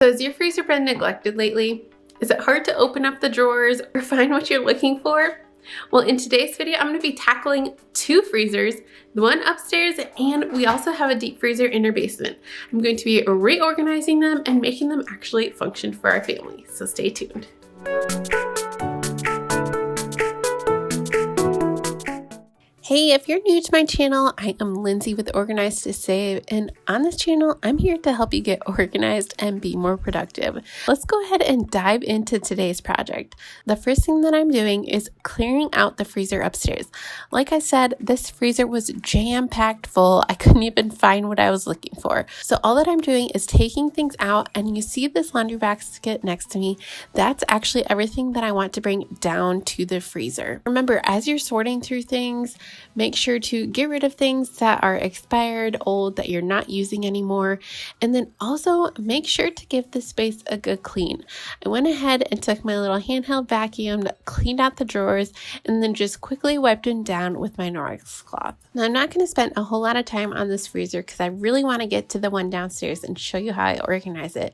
So has your freezer been neglected lately? Is it hard to open up the drawers or find what you're looking for? Well, in today's video, I'm going to be tackling two freezers, the one upstairs, and we also have a deep freezer in our basement. I'm going to be reorganizing them and making them actually function for our family, so stay tuned. Hey, if you're new to my channel, I am Lindsay with Organized to Save, and on this channel, I'm here to help you get organized and be more productive. Let's go ahead and dive into today's project. The first thing that I'm doing is clearing out the freezer upstairs. Like I said, this freezer was jam-packed full. I couldn't even find what I was looking for. So all that I'm doing is taking things out, and you see this laundry basket next to me. That's actually everything that I want to bring down to the freezer. Remember, as you're sorting through things, make sure to get rid of things that are expired, old, that you're not using anymore. And then also make sure to give the space a good clean. I went ahead and took my little handheld vacuum, cleaned out the drawers, and then just quickly wiped them down with my Norwex cloth. Now, I'm not going to spend a whole lot of time on this freezer because I really want to get to the one downstairs and show you how I organize it.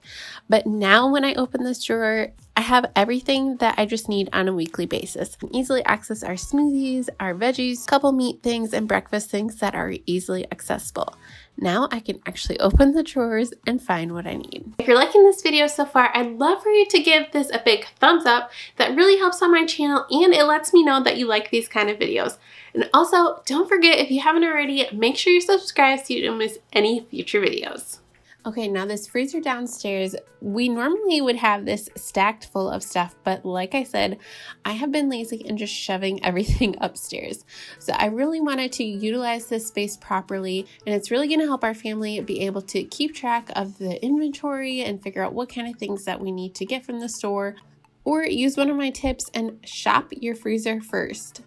But now when I open this drawer, I have everything that I just need on a weekly basis. I can easily access our smoothies, our veggies, couple meat things, and breakfast things that are easily accessible. Now I can actually open the drawers and find what I need. If you're liking this video so far, I'd love for you to give this a big thumbs up. That really helps on my channel and it lets me know that you like these kind of videos. And also, don't forget, if you haven't already, make sure you subscribe so you don't miss any future videos. Okay, now this freezer downstairs, we normally would have this stacked full of stuff, but like I said, I have been lazy and just shoving everything upstairs. So I really wanted to utilize this space properly, and it's really going to help our family be able to keep track of the inventory and figure out what kind of things that we need to get from the store, or use one of my tips and shop your freezer first.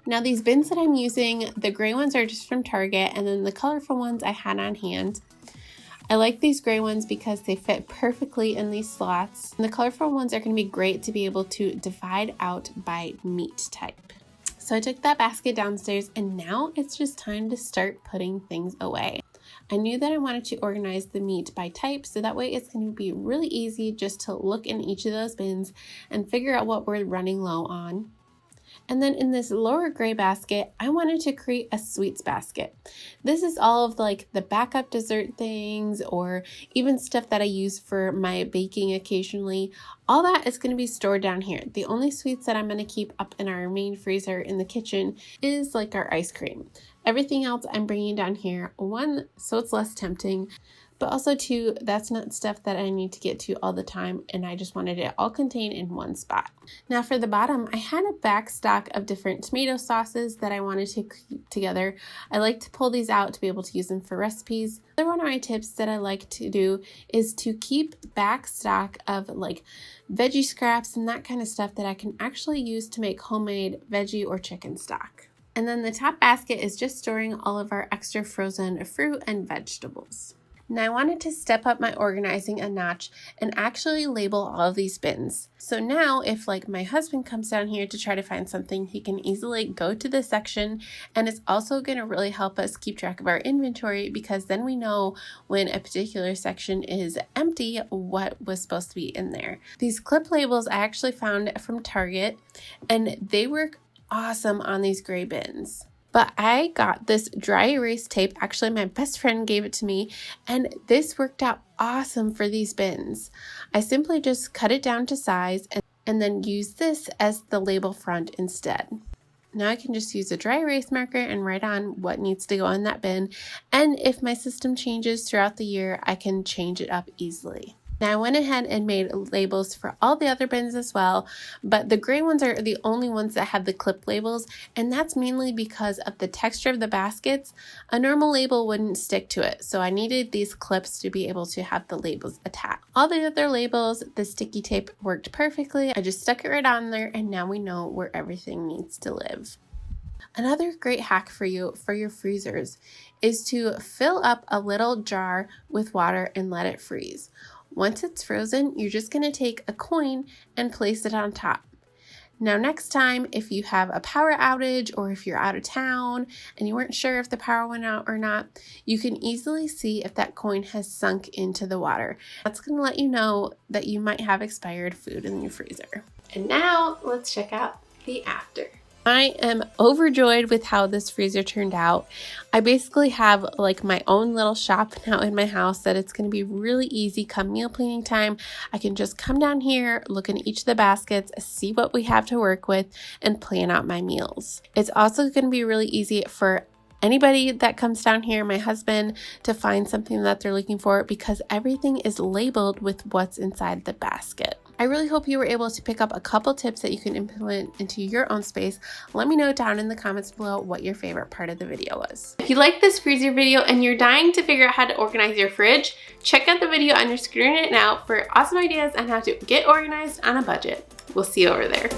Now these bins that I'm using, the gray ones are just from Target, and then the colorful ones I had on hand. I like these gray ones because they fit perfectly in these slots. And the colorful ones are going to be great to be able to divide out by meat type. So I took that basket downstairs and now it's just time to start putting things away. I knew that I wanted to organize the meat by type, so that way it's going to be really easy just to look in each of those bins and figure out what we're running low on. And then in this lower gray basket, I wanted to create a sweets basket. This is all of like the backup dessert things or even stuff that I use for my baking occasionally. All that is going to be stored down here. The only sweets that I'm going to keep up in our main freezer in the kitchen is like our ice cream. Everything else I'm bringing down here, one, so it's less tempting, but also two, that's not stuff that I need to get to all the time, and I just wanted it all contained in one spot. Now for the bottom, I had a back stock of different tomato sauces that I wanted to keep together. I like to pull these out to be able to use them for recipes. Another one of my tips that I like to do is to keep back stock of like veggie scraps and that kind of stuff that I can actually use to make homemade veggie or chicken stock. And then the top basket is just storing all of our extra frozen fruit and vegetables. Now I wanted to step up my organizing a notch and actually label all of these bins. So now if like my husband comes down here to try to find something, he can easily go to this section, and it's also going to really help us keep track of our inventory because then we know when a particular section is empty what was supposed to be in there. These clip labels I actually found from Target, and they work awesome on these gray bins. But I got this dry erase tape. Actually, my best friend gave it to me, and this worked out awesome for these bins. I simply just cut it down to size and then use this as the label front instead. Now I can just use a dry erase marker and write on what needs to go in that bin. And if my system changes throughout the year, I can change it up easily. Now I went ahead and made labels for all the other bins as well, but the gray ones are the only ones that have the clip labels, and that's mainly because of the texture of the baskets. A normal label wouldn't stick to it, so I needed these clips to be able to have the labels attached. All the other labels, the sticky tape worked perfectly. I just stuck it right on there, and now we know where everything needs to live. Another great hack for you for your freezers is to fill up a little jar with water and let it freeze. Once it's frozen, you're just going to take a coin and place it on top. Now next time, if you have a power outage or if you're out of town and you weren't sure if the power went out or not, you can easily see if that coin has sunk into the water. That's going to let you know that you might have expired food in your freezer. And now let's check out the after. I am overjoyed with how this freezer turned out. I basically have like my own little shop now in my house that it's going to be really easy come meal planning time. I can just come down here, look in each of the baskets, see what we have to work with, and plan out my meals. It's also going to be really easy for anybody that comes down here, my husband, to find something that they're looking for because everything is labeled with what's inside the basket. I really hope you were able to pick up a couple tips that you can implement into your own space. Let me know down in the comments below what your favorite part of the video was. If you like this freezer video and you're dying to figure out how to organize your fridge, check out the video on your screen right now for awesome ideas on how to get organized on a budget. We'll see you over there.